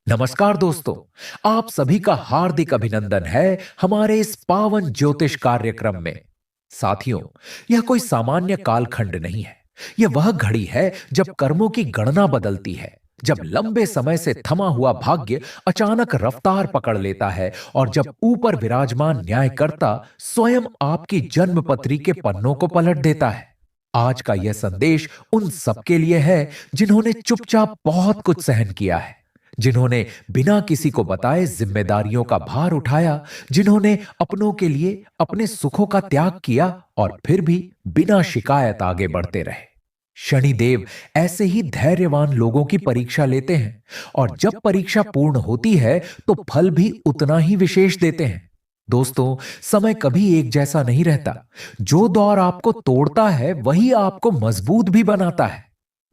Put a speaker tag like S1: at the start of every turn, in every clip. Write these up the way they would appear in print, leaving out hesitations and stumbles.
S1: नमस्कार दोस्तों। आप सभी का हार्दिक अभिनंदन है हमारे इस पावन ज्योतिष कार्यक्रम में। साथियों, यह कोई सामान्य कालखंड नहीं है। यह वह घड़ी है जब कर्मों की गणना बदलती है, जब लंबे समय से थमा हुआ भाग्य अचानक रफ्तार पकड़ लेता है और जब ऊपर विराजमान न्यायकर्ता स्वयं आपकी जन्मपत्री के पन्नों को पलट देता है। आज का यह संदेश उन सबके लिए है जिन्होंने चुपचाप बहुत कुछ सहन किया है, जिन्होंने बिना किसी को बताए जिम्मेदारियों का भार उठाया, जिन्होंने अपनों के लिए अपने सुखों का त्याग किया और फिर भी बिना शिकायत आगे बढ़ते रहे। शनिदेव ऐसे ही धैर्यवान लोगों की परीक्षा लेते हैं और जब परीक्षा पूर्ण होती है तो फल भी उतना ही विशेष देते हैं। दोस्तों, समय कभी एक जैसा नहीं रहता। जो दौर आपको तोड़ता है वही आपको मजबूत भी बनाता है।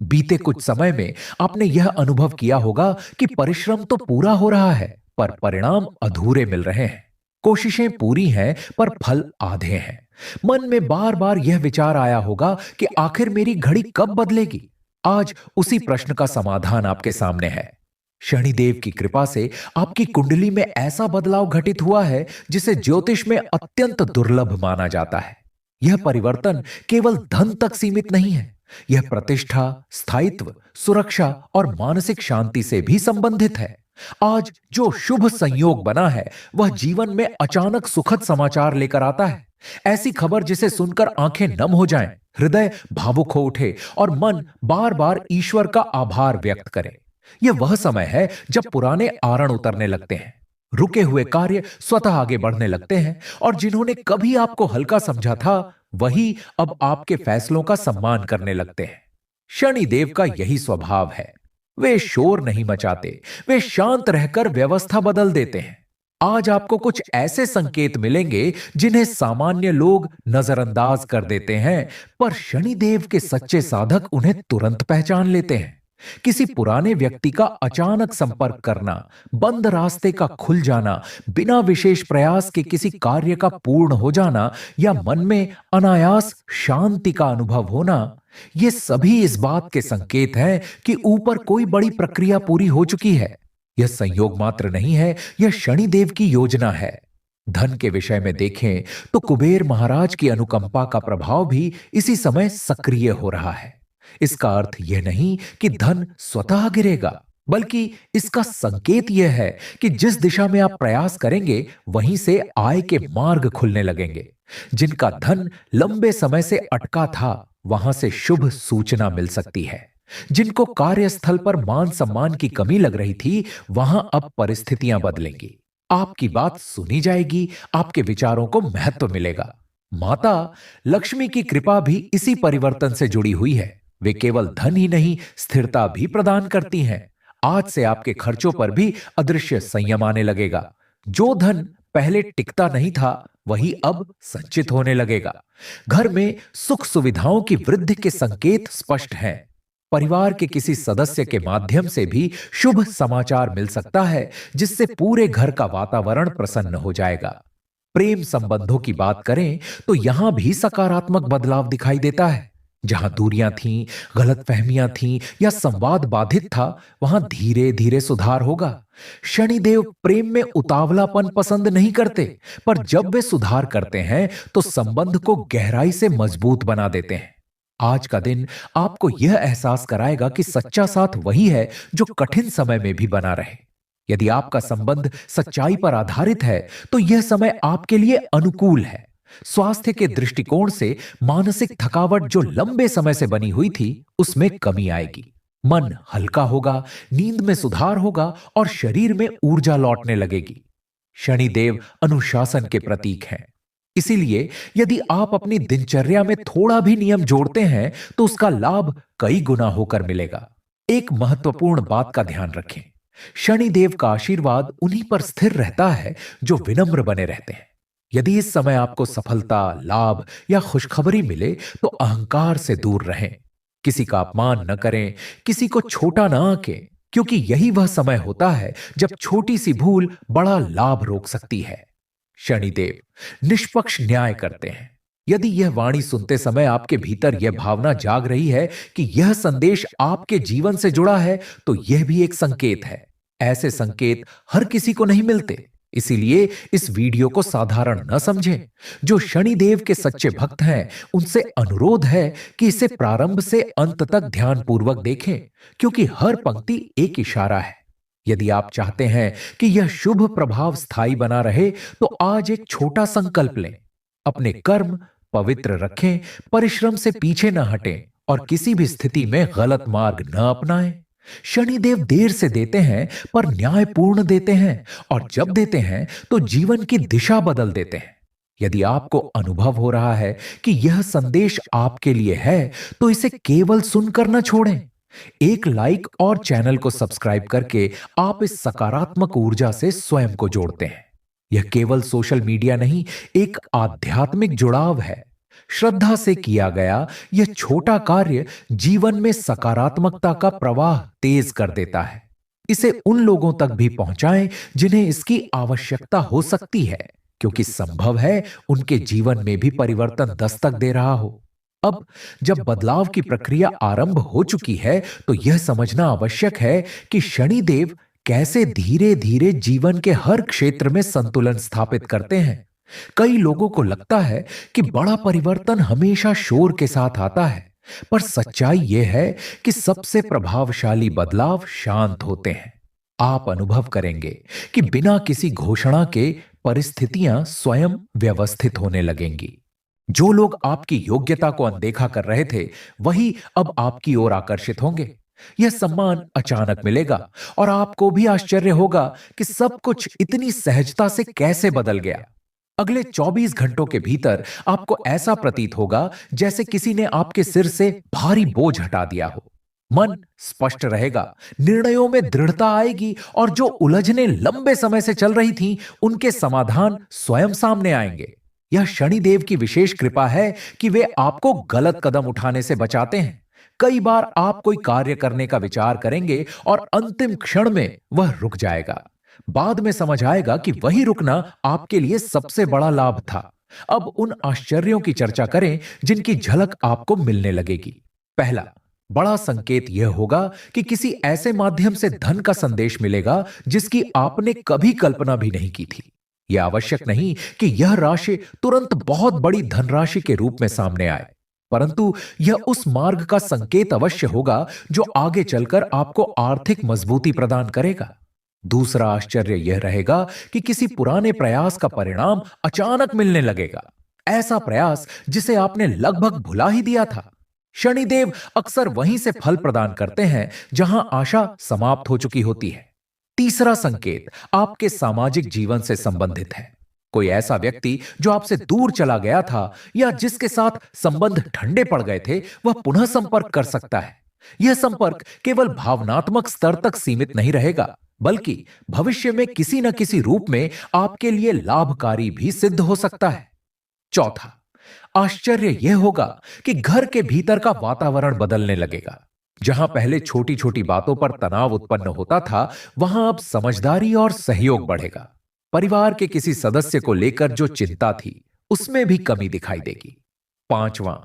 S1: बीते कुछ समय में आपने यह अनुभव किया होगा कि परिश्रम तो पूरा हो रहा है पर परिणाम अधूरे मिल रहे हैं। कोशिशें पूरी हैं पर फल आधे हैं। मन में बार बार यह विचार आया होगा कि आखिर मेरी घड़ी कब बदलेगी। आज उसी प्रश्न का समाधान आपके सामने है। शनिदेव की कृपा से आपकी कुंडली में ऐसा बदलाव घटित हुआ है जिसे ज्योतिष में अत्यंत दुर्लभ माना जाता है। यह परिवर्तन केवल धन तक सीमित नहीं है। यह प्रतिष्ठा, स्थायित्व, सुरक्षा और मानसिक शांति से भी संबंधित है। आज जो शुभ संयोग बना है वह जीवन में अचानक सुखद समाचार लेकर आता है। ऐसी खबर जिसे सुनकर आंखें नम हो जाएं, हृदय भावुक हो उठे और मन बार बार ईश्वर का आभार व्यक्त करे। यह वह समय है जब पुराने आरण उतरने लगते हैं, रुके हुए कार्य स्वतः आगे बढ़ने लगते हैं और जिन्होंने कभी आपको हल्का समझा था वही अब आपके फैसलों का सम्मान करने लगते हैं। शनि देव का यही स्वभाव है। वे शोर नहीं मचाते, वे शांत रहकर व्यवस्था बदल देते हैं। आज आपको कुछ ऐसे संकेत मिलेंगे जिन्हें सामान्य लोग नजरअंदाज कर देते हैं, पर शनि देव के सच्चे साधक उन्हें तुरंत पहचान लेते हैं। किसी पुराने व्यक्ति का अचानक संपर्क करना, बंद रास्ते का खुल जाना, बिना विशेष प्रयास के किसी कार्य का पूर्ण हो जाना या मन में अनायास शांति का अनुभव होना, ये सभी इस बात के संकेत हैं कि ऊपर कोई बड़ी प्रक्रिया पूरी हो चुकी है। यह संयोग मात्र नहीं है, यह शनिदेव की योजना है। धन के विषय में देखें तो कुबेर महाराज की अनुकंपा का प्रभाव भी इसी समय सक्रिय हो रहा है। इसका अर्थ यह नहीं कि धन स्वतः गिरेगा, बल्कि इसका संकेत यह है कि जिस दिशा में आप प्रयास करेंगे वहीं से आय के मार्ग खुलने लगेंगे। जिनका धन लंबे समय से अटका था वहां से शुभ सूचना मिल सकती है। जिनको कार्यस्थल पर मान सम्मान की कमी लग रही थी वहां अब परिस्थितियां बदलेंगी। आपकी बात सुनी जाएगी, आपके विचारों को महत्व मिलेगा। माता लक्ष्मी की कृपा भी इसी परिवर्तन से जुड़ी हुई है। वे केवल धन ही नहीं, स्थिरता भी प्रदान करती हैं। आज से आपके खर्चों पर भी अदृश्य संयम आने लगेगा। जो धन पहले टिकता नहीं था वही अब संचित होने लगेगा। घर में सुख सुविधाओं की वृद्धि के संकेत स्पष्ट हैं। परिवार के किसी सदस्य के माध्यम से भी शुभ समाचार मिल सकता है जिससे पूरे घर का वातावरण प्रसन्न हो जाएगा। प्रेम संबंधों की बात करें तो यहां भी सकारात्मक बदलाव दिखाई देता है। जहां दूरियां थीं, गलतफहमियां थीं या संवाद बाधित था, वहां धीरे धीरे सुधार होगा। शनिदेव प्रेम में उतावलापन पसंद नहीं करते, पर जब वे सुधार करते हैं तो संबंध को गहराई से मजबूत बना देते हैं। आज का दिन आपको यह एहसास कराएगा कि सच्चा साथ वही है जो कठिन समय में भी बना रहे। यदि आपका संबंध सच्चाई पर आधारित है तो यह समय आपके लिए अनुकूल है। स्वास्थ्य के दृष्टिकोण से मानसिक थकावट जो लंबे समय से बनी हुई थी उसमें कमी आएगी। मन हल्का होगा, नींद में सुधार होगा और शरीर में ऊर्जा लौटने लगेगी। शनिदेव अनुशासन के प्रतीक हैं। इसीलिए यदि आप अपनी दिनचर्या में थोड़ा भी नियम जोड़ते हैं तो उसका लाभ कई गुना होकर मिलेगा। एक महत्वपूर्ण बात का ध्यान रखें, शनिदेव का आशीर्वाद उन्हीं पर स्थिर रहता है जो विनम्र बने रहते हैं। यदि इस समय आपको सफलता, लाभ या खुशखबरी मिले तो अहंकार से दूर रहें। किसी का अपमान न करें, किसी को छोटा न आंकें, क्योंकि यही वह समय होता है जब छोटी सी भूल बड़ा लाभ रोक सकती है। शनिदेव निष्पक्ष न्याय करते हैं। यदि यह वाणी सुनते समय आपके भीतर यह भावना जाग रही है कि यह संदेश आपके जीवन से जुड़ा है तो यह भी एक संकेत है। ऐसे संकेत हर किसी को नहीं मिलते, इसीलिए इस वीडियो को साधारण न समझें। जो शनिदेव के सच्चे भक्त हैं, उनसे अनुरोध है कि इसे प्रारंभ से अंत तक ध्यानपूर्वक देखें, क्योंकि हर पंक्ति एक इशारा है। यदि आप चाहते हैं कि यह शुभ प्रभाव स्थायी बना रहे, तो आज एक छोटा संकल्प लें। अपने कर्म पवित्र रखें, परिश्रम से पीछे न हटें और किसी भी स्थिति में गलत मार्ग न अपनाएं। शनिदेव देर से देते हैं, पर न्यायपूर्ण देते हैं, और जब देते हैं तो जीवन की दिशा बदल देते हैं। यदि आपको अनुभव हो रहा है कि यह संदेश आपके लिए है, तो इसे केवल सुनकर न छोड़ें। एक लाइक और चैनल को सब्सक्राइब करके आप इस सकारात्मक ऊर्जा से स्वयं को जोड़ते हैं। यह केवल सोशल मीडिया नहीं, एक आध्यात्मिक जुड़ाव है। श्रद्धा से किया गया यह छोटा कार्य जीवन में सकारात्मकता का प्रवाह तेज कर देता है। इसे उन लोगों तक भी पहुंचाएं जिन्हें इसकी आवश्यकता हो सकती है, क्योंकि संभव है उनके जीवन में भी परिवर्तन दस्तक दे रहा हो। अब जब बदलाव की प्रक्रिया आरंभ हो चुकी है, तो यह समझना आवश्यक है कि शनिदेव कैसे धीरे धीरे जीवन के हर क्षेत्र में संतुलन स्थापित करते हैं। कई लोगों को लगता है कि बड़ा परिवर्तन हमेशा शोर के साथ आता है, पर सच्चाई यह है कि सबसे प्रभावशाली बदलाव शांत होते हैं। आप अनुभव करेंगे कि बिना किसी घोषणा के परिस्थितियां स्वयं व्यवस्थित होने लगेंगी। जो लोग आपकी योग्यता को अनदेखा कर रहे थे, वही अब आपकी ओर आकर्षित होंगे। यह सम्मान अचानक मिलेगा और आपको भी आश्चर्य होगा कि सब कुछ इतनी सहजता से कैसे बदल गया। अगले 24 घंटों के भीतर आपको ऐसा प्रतीत होगा जैसे किसी ने आपके सिर से भारी बोझ हटा दिया हो। मन स्पष्ट रहेगा, निर्णयों में दृढ़ता आएगी, और जो उलझनें लंबे समय से चल रही थीं, उनके समाधान स्वयं सामने आएंगे। यह शनिदेव की विशेष कृपा है कि वे आपको गलत कदम उठाने से बचाते हैं। कई बार आप कोई कार्य करने का विचार करेंगे और अंतिम क्षण में वह रुक जाएगा। बाद में समझ आएगा कि वही रुकना आपके लिए सबसे बड़ा लाभ था। अब उन आश्चर्यों की चर्चा करें जिनकी झलक आपको मिलने लगेगी। पहला बड़ा संकेत यह होगा कि किसी ऐसे माध्यम से धन का संदेश मिलेगा जिसकी आपने कभी कल्पना भी नहीं की थी। यह आवश्यक नहीं कि यह राशि तुरंत बहुत बड़ी धनराशि के रूप में सामने आए, परंतु यह उस मार्ग का संकेत अवश्य होगा जो आगे चलकर आपको आर्थिक मजबूती प्रदान करेगा। दूसरा आश्चर्य यह रहेगा कि किसी पुराने प्रयास का परिणाम अचानक मिलने लगेगा, ऐसा प्रयास जिसे आपने लगभग भुला ही दिया था। शनिदेव अक्सर वहीं से फल प्रदान करते हैं जहां आशा समाप्त हो चुकी होती है। तीसरा संकेत आपके सामाजिक जीवन से संबंधित है। कोई ऐसा व्यक्ति जो आपसे दूर चला गया था या जिसके साथ संबंध ठंडे पड़ गए थे, वह पुनः संपर्क कर सकता है। यह संपर्क केवल भावनात्मक स्तर तक सीमित नहीं रहेगा, बल्कि भविष्य में किसी न किसी रूप में आपके लिए लाभकारी भी सिद्ध हो सकता है। चौथा आश्चर्य यह होगा कि घर के भीतर का वातावरण बदलने लगेगा। जहां पहले छोटी छोटी बातों पर तनाव उत्पन्न होता था, वहां अब समझदारी और सहयोग बढ़ेगा। परिवार के किसी सदस्य को लेकर जो चिंता थी, उसमें भी कमी दिखाई देगी। पांचवां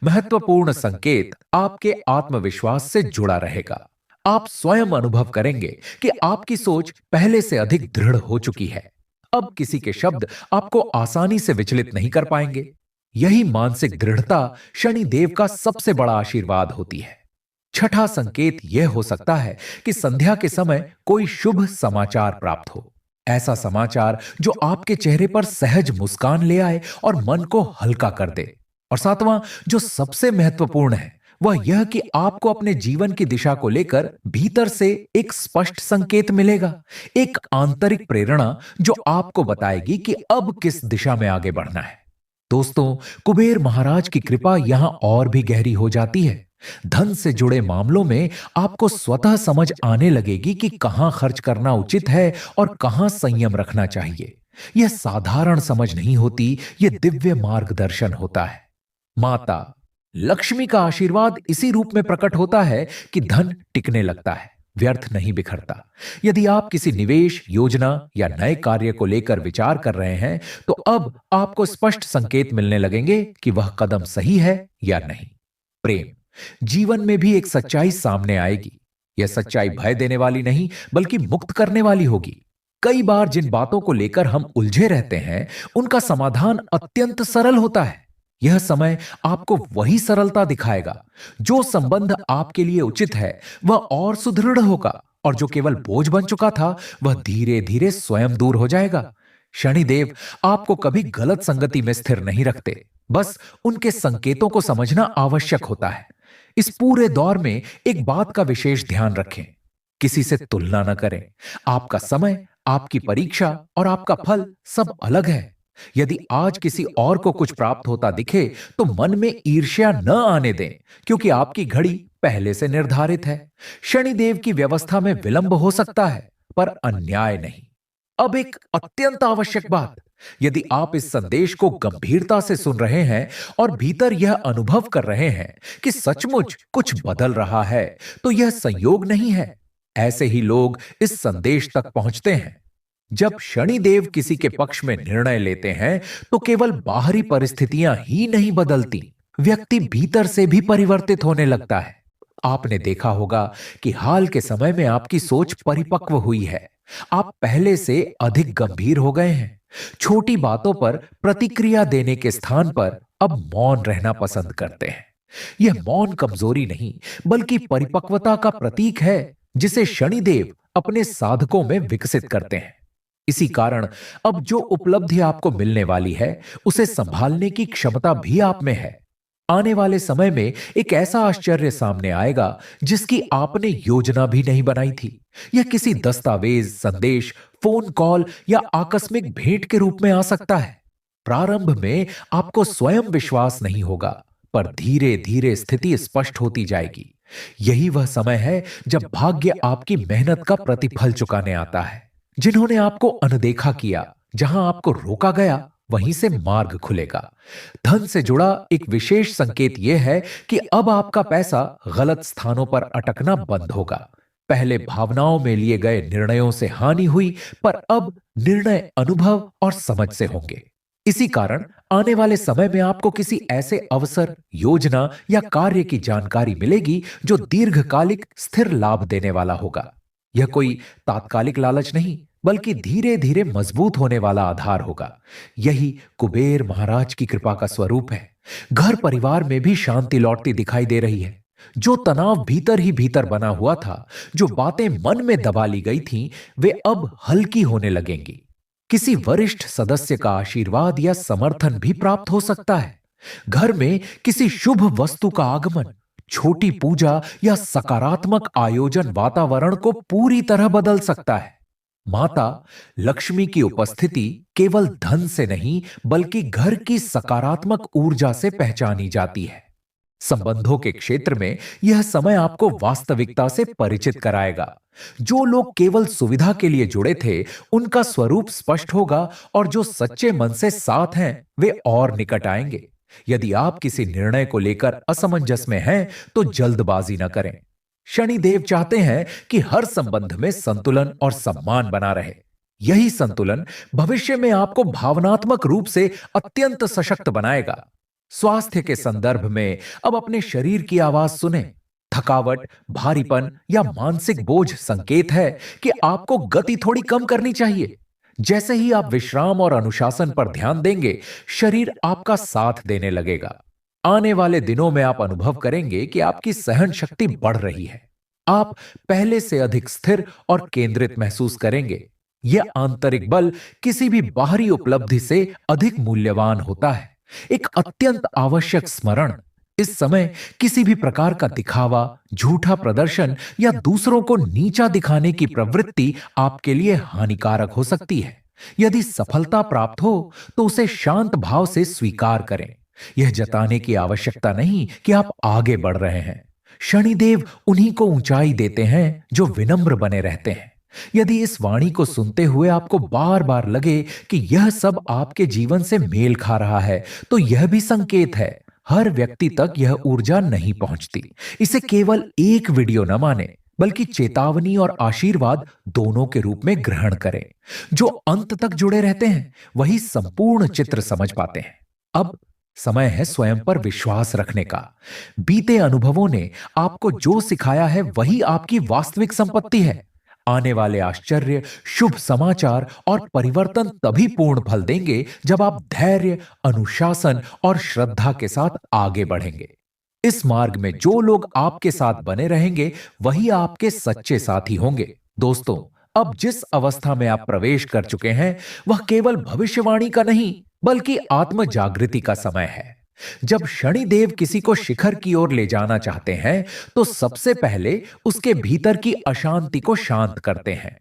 S1: महत्वपूर्ण संकेत आपके आत्मविश्वास से जुड़ा रहेगा। आप स्वयं अनुभव करेंगे कि आपकी सोच पहले से अधिक दृढ़ हो चुकी है। अब किसी के शब्द आपको आसानी से विचलित नहीं कर पाएंगे। यही मानसिक दृढ़ता शनि देव का सबसे बड़ा आशीर्वाद होती है। छठा संकेत यह हो सकता है कि संध्या के समय कोई शुभ समाचार प्राप्त हो। ऐसा समाचार जो आपके चेहरे पर सहज मुस्कान ले आए और मन को हल्का कर दे। और सातवां, जो सबसे महत्वपूर्ण है, वह यह कि आपको अपने जीवन की दिशा को लेकर भीतर से एक स्पष्ट संकेत मिलेगा, एक आंतरिक प्रेरणा जो आपको बताएगी कि अब किस दिशा में आगे बढ़ना है। दोस्तों, कुबेर महाराज की कृपा यहां और भी गहरी हो जाती है। धन से जुड़े मामलों में आपको स्वतः समझ आने लगेगी कि कहां खर्च करना उचित है और कहां संयम रखना चाहिए। यह साधारण समझ नहीं होती, यह दिव्य मार्गदर्शन होता है। माता लक्ष्मी का आशीर्वाद इसी रूप में प्रकट होता है कि धन टिकने लगता है, व्यर्थ नहीं बिखरता। यदि आप किसी निवेश योजना या नए कार्य को लेकर विचार कर रहे हैं, तो अब आपको स्पष्ट संकेत मिलने लगेंगे कि वह कदम सही है या नहीं। प्रेम जीवन में भी एक सच्चाई सामने आएगी। यह सच्चाई भय देने वाली नहीं, बल्कि मुक्त करने वाली होगी। कई बार जिन बातों को लेकर हम उलझे रहते हैं, उनका समाधान अत्यंत सरल होता है। यह समय आपको वही सरलता दिखाएगा। जो संबंध आपके लिए उचित है, वह और सुदृढ़ होगा, और जो केवल बोझ बन चुका था, वह धीरे धीरे स्वयं दूर हो जाएगा। शनिदेव आपको कभी गलत संगति में स्थिर नहीं रखते, बस उनके संकेतों को समझना आवश्यक होता है। इस पूरे दौर में एक बात का विशेष ध्यान रखें, किसी से तुलना न करें। आपका समय, आपकी परीक्षा और आपका फल सब अलग है। यदि आज किसी और को कुछ प्राप्त होता दिखे, तो मन में ईर्ष्या न आने दें, क्योंकि आपकी घड़ी पहले से निर्धारित है। शनिदेव की व्यवस्था में विलंब हो सकता है, पर अन्याय नहीं। अब एक अत्यंत आवश्यक बात, यदि आप इस संदेश को गंभीरता से सुन रहे हैं और भीतर यह अनुभव कर रहे हैं कि सचमुच कुछ बदल रहा है, तो यह संयोग नहीं है। ऐसे ही लोग इस संदेश तक पहुंचते हैं। जब शनिदेव किसी के पक्ष में निर्णय लेते हैं, तो केवल बाहरी परिस्थितियां ही नहीं बदलती, व्यक्ति भीतर से भी परिवर्तित होने लगता है। आपने देखा होगा कि हाल के समय में आपकी सोच परिपक्व हुई है। आप पहले से अधिक गंभीर हो गए हैं। छोटी बातों पर प्रतिक्रिया देने के स्थान पर अब मौन रहना पसंद करते हैं। यह मौन कमजोरी नहीं, बल्कि परिपक्वता का प्रतीक है, जिसे शनिदेव अपने साधकों में विकसित करते हैं। इसी कारण अब जो उपलब्धि आपको मिलने वाली है, उसे संभालने की क्षमता भी आप में है। आने वाले समय में एक ऐसा आश्चर्य सामने आएगा जिसकी आपने योजना भी नहीं बनाई थी। यह किसी दस्तावेज, संदेश, फोन कॉल या आकस्मिक भेंट के रूप में आ सकता है। प्रारंभ में आपको स्वयं विश्वास नहीं होगा, पर धीरे धीरे स्थिति स्पष्ट होती जाएगी। यही वह समय है जब भाग्य आपकी मेहनत का प्रतिफल चुकाने आता है। जिन्होंने आपको अनदेखा किया, जहां आपको रोका गया, वहीं से मार्ग खुलेगा। धन से जुड़ा एक विशेष संकेत यह है कि अब आपका पैसा गलत स्थानों पर अटकना बंद होगा। पहले भावनाओं में लिए गए निर्णयों से हानि हुई, पर अब निर्णय अनुभव और समझ से होंगे। इसी कारण आने वाले समय में आपको किसी ऐसे अवसर, योजना या कार्य की जानकारी मिलेगी जो दीर्घकालिक स्थिर लाभ देने वाला होगा। यह कोई तात्कालिक लालच नहीं, बल्कि धीरे धीरे मजबूत होने वाला आधार होगा। यही कुबेर महाराज की कृपा का स्वरूप है। घर परिवार में भी शांति लौटती दिखाई दे रही है। जो तनाव भीतर ही भीतर बना हुआ था, जो बातें मन में दबा ली गई थीं, वे अब हल्की होने लगेंगी। किसी वरिष्ठ सदस्य का आशीर्वाद या समर्थन भी प्राप्त हो सकता है। घर में किसी शुभ वस्तु का आगमन, छोटी पूजा या सकारात्मक आयोजन वातावरण को पूरी तरह बदल सकता है। माता लक्ष्मी की उपस्थिति केवल धन से नहीं, बल्कि घर की सकारात्मक ऊर्जा से पहचानी जाती है। संबंधों के क्षेत्र में यह समय आपको वास्तविकता से परिचित कराएगा। जो लोग केवल सुविधा के लिए जुड़े थे, उनका स्वरूप स्पष्ट होगा, और जो सच्चे मन से साथ हैं, वे और निकट आएंगे। यदि आप किसी निर्णय को लेकर असमंजस में हैं, तो जल्दबाजी न करें। शनिदेव चाहते हैं कि हर संबंध में संतुलन और सम्मान बना रहे। यही संतुलन भविष्य में आपको भावनात्मक रूप से अत्यंत सशक्त बनाएगा। स्वास्थ्य के संदर्भ में अब अपने शरीर की आवाज सुने। थकावट, भारीपन या मानसिक बोझ संकेत है कि आपको गति थोड़ी कम करनी चाहिए। जैसे ही आप विश्राम और अनुशासन पर ध्यान देंगे, शरीर आपका साथ देने लगेगा। आने वाले दिनों में आप अनुभव करेंगे कि आपकी सहन शक्ति बढ़ रही है। आप पहले से अधिक स्थिर और केंद्रित महसूस करेंगे। यह आंतरिक बल किसी भी बाहरी उपलब्धि से अधिक मूल्यवान होता है। एक अत्यंत आवश्यक स्मरण, इस समय किसी भी प्रकार का दिखावा, झूठा प्रदर्शन या दूसरों को नीचा दिखाने की प्रवृत्ति आपके लिए हानिकारक हो सकती है। यदि सफलता प्राप्त हो, तो उसे शांत भाव से स्वीकार करें। यह जताने की आवश्यकता नहीं कि आप आगे बढ़ रहे हैं। शनिदेव उन्हीं को ऊंचाई देते हैं जो विनम्र बने रहते हैं। यदि इस वाणी को सुनते हुए आपको बार बार लगे कि यह सब आपके जीवन से मेल खा रहा है, तो यह भी संकेत है। हर व्यक्ति तक यह ऊर्जा नहीं पहुंचती। इसे केवल एक वीडियो न माने, बल्कि चेतावनी और आशीर्वाद दोनों के रूप में ग्रहण करें। जो अंत तक जुड़े रहते हैं, वही संपूर्ण चित्र समझ पाते हैं। अब समय है स्वयं पर विश्वास रखने का। बीते अनुभवों ने आपको जो सिखाया है वही आपकी वास्तविक संपत्ति है। आने वाले आश्चर्य, शुभ समाचार और परिवर्तन तभी पूर्ण फल देंगे जब आप धैर्य, अनुशासन और श्रद्धा के साथ आगे बढ़ेंगे। इस मार्ग में जो लोग आपके साथ बने रहेंगे वही आपके सच्चे साथी होंगे। दोस्तों, अब जिस अवस्था में आप प्रवेश कर चुके हैं वह केवल भविष्यवाणी का नहीं बल्कि आत्म जागृति का समय है। जब शनिदेव किसी को शिखर की ओर ले जाना चाहते हैं तो सबसे पहले उसके भीतर की अशांति को शांत करते हैं।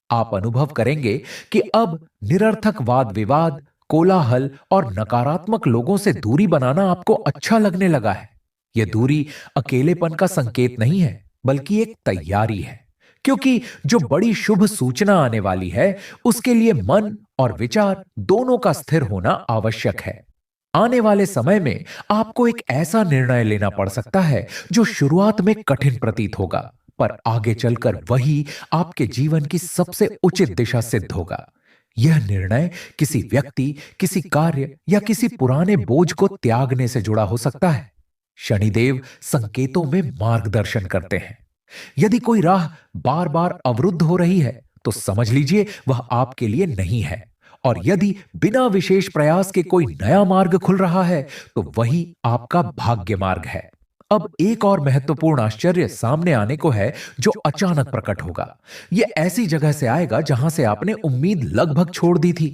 S1: आप अनुभव करेंगे कि अब निरर्थक वाद विवाद, कोलाहल और नकारात्मक लोगों से दूरी बनाना आपको अच्छा लगने लगा है। यह दूरी अकेलेपन का संकेत नहीं है बल्कि एक तैयारी है, क्योंकि जो बड़ी शुभ सूचना आने वाली है उसके लिए मन और विचार दोनों का स्थिर होना आवश्यक है। आने वाले समय में आपको एक ऐसा निर्णय लेना पड़ सकता है जो शुरुआत में कठिन प्रतीत होगा, पर आगे चलकर वही आपके जीवन की सबसे उचित दिशा सिद्ध होगा। यह निर्णय किसी व्यक्ति, किसी कार्य या किसी पुराने बोझ को त्यागने से जुड़ा हो सकता है। शनिदेव संकेतों में मार्गदर्शन करते हैं। यदि कोई राह बार बार अवरुद्ध हो रही है तो समझ लीजिए वह आपके लिए नहीं है, और यदि बिना विशेष प्रयास के कोई नया मार्ग खुल रहा है तो वही आपका भाग्य मार्ग है। अब एक और महत्वपूर्ण आश्चर्य सामने आने को है जो अचानक प्रकट होगा। यह ऐसी जगह से आएगा जहां से आपने उम्मीद लगभग छोड़ दी थी।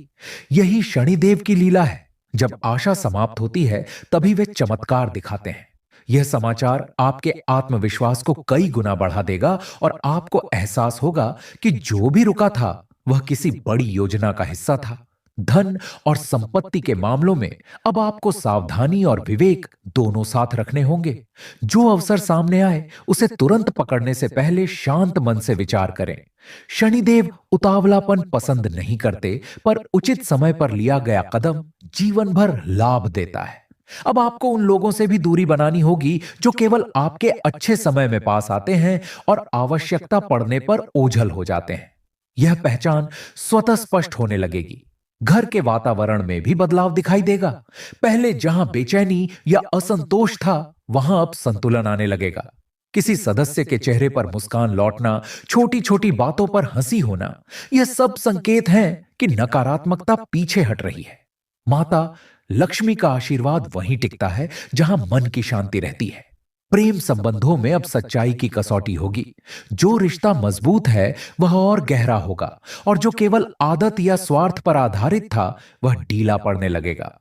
S1: यही शनिदेव की लीला है। जब आशा समाप्त होती है तभी वे चमत्कार दिखाते हैं। यह समाचार आपके आत्मविश्वास को कई गुना बढ़ा देगा और आपको एहसास होगा कि जो भी रुका था वह किसी बड़ी योजना का हिस्सा था। धन और संपत्ति के मामलों में अब आपको सावधानी और विवेक दोनों साथ रखने होंगे। जो अवसर सामने आए उसे तुरंत पकड़ने से पहले शांत मन से विचार करें। शनिदेव उतावलापन पसंद नहीं करते, पर उचित समय पर लिया गया कदम जीवन भर लाभ देता है। अब आपको उन लोगों से भी दूरी बनानी होगी जो केवल आपके अच्छे समय में पास आते हैं और आवश्यकता पड़ने पर ओझल हो जाते हैं। यह पहचान स्वतः स्पष्ट होने लगेगी। घर के वातावरण में भी बदलाव दिखाई देगा। पहले जहां बेचैनी या असंतोष था वहां अब संतुलन आने लगेगा। किसी सदस्य के चेहरे पर मुस्कान लौटना, छोटी छोटी बातों पर हंसी होना, यह सब संकेत हैं कि नकारात्मकता पीछे हट रही है। माता लक्ष्मी का आशीर्वाद वहीं टिकता है जहां मन की शांति रहती है। प्रेम संबंधों में अब सच्चाई की कसौटी होगी। जो रिश्ता मजबूत है वह और गहरा होगा, और जो केवल आदत या स्वार्थ पर आधारित था वह ढीला पड़ने लगेगा।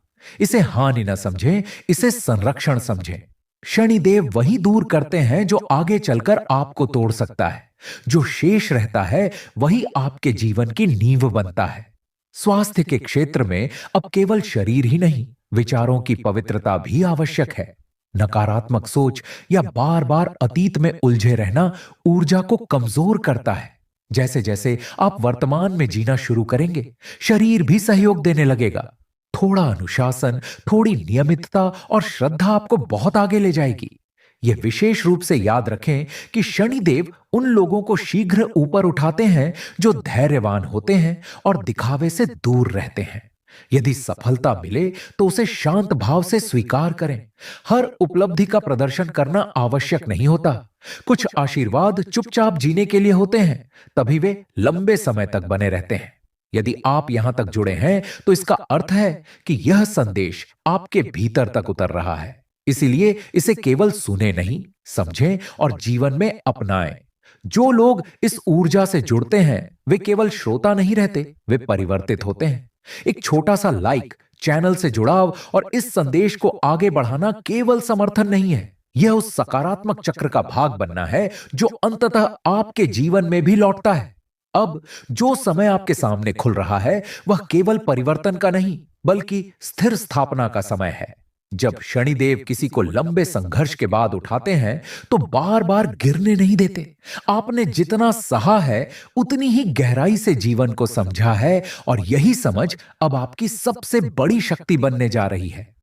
S1: इसे हानि न समझें, इसे संरक्षण समझें। शनिदेव वही दूर करते हैं जो आगे चलकर आपको तोड़ सकता है। जो शेष रहता है वही आपके जीवन की नींव बनता है। स्वास्थ्य के क्षेत्र में अब केवल शरीर ही नहीं, विचारों की पवित्रता भी आवश्यक है। नकारात्मक सोच या बार बार अतीत में उलझे रहना ऊर्जा को कमजोर करता है। जैसे जैसे आप वर्तमान में जीना शुरू करेंगे, शरीर भी सहयोग देने लगेगा। थोड़ा अनुशासन, थोड़ी नियमितता और श्रद्धा आपको बहुत आगे ले जाएगी। यह विशेष रूप से याद रखें कि शनिदेव उन लोगों को शीघ्र ऊपर उठाते हैं जो धैर्यवान होते हैं और दिखावे से दूर रहते हैं। यदि सफलता मिले तो उसे शांत भाव से स्वीकार करें। हर उपलब्धि का प्रदर्शन करना आवश्यक नहीं होता। कुछ आशीर्वाद चुपचाप जीने के लिए होते हैं, तभी वे लंबे समय तक बने रहते हैं। यदि आप यहां तक जुड़े हैं तो इसका अर्थ है कि यह संदेश आपके भीतर तक उतर रहा है। इसीलिए इसे केवल सुने नहीं, समझें और जीवन में अपनाएं। जो लोग इस ऊर्जा से जुड़ते हैं वे केवल श्रोता नहीं रहते, वे परिवर्तित होते हैं। एक छोटा सा लाइक, चैनल से जुड़ाव और इस संदेश को आगे बढ़ाना केवल समर्थन नहीं है, यह उस सकारात्मक चक्र का भाग बनना है जो अंततः आपके जीवन में भी लौटता है। अब जो समय आपके सामने खुल रहा है वह केवल परिवर्तन का नहीं बल्कि स्थिर स्थापना का समय है। जब शनिदेव किसी को लंबे संघर्ष के बाद उठाते हैं तो बार बार गिरने नहीं देते। आपने जितना सहा है उतनी ही गहराई से जीवन को समझा है, और यही समझ अब आपकी सबसे बड़ी शक्ति बनने जा रही है।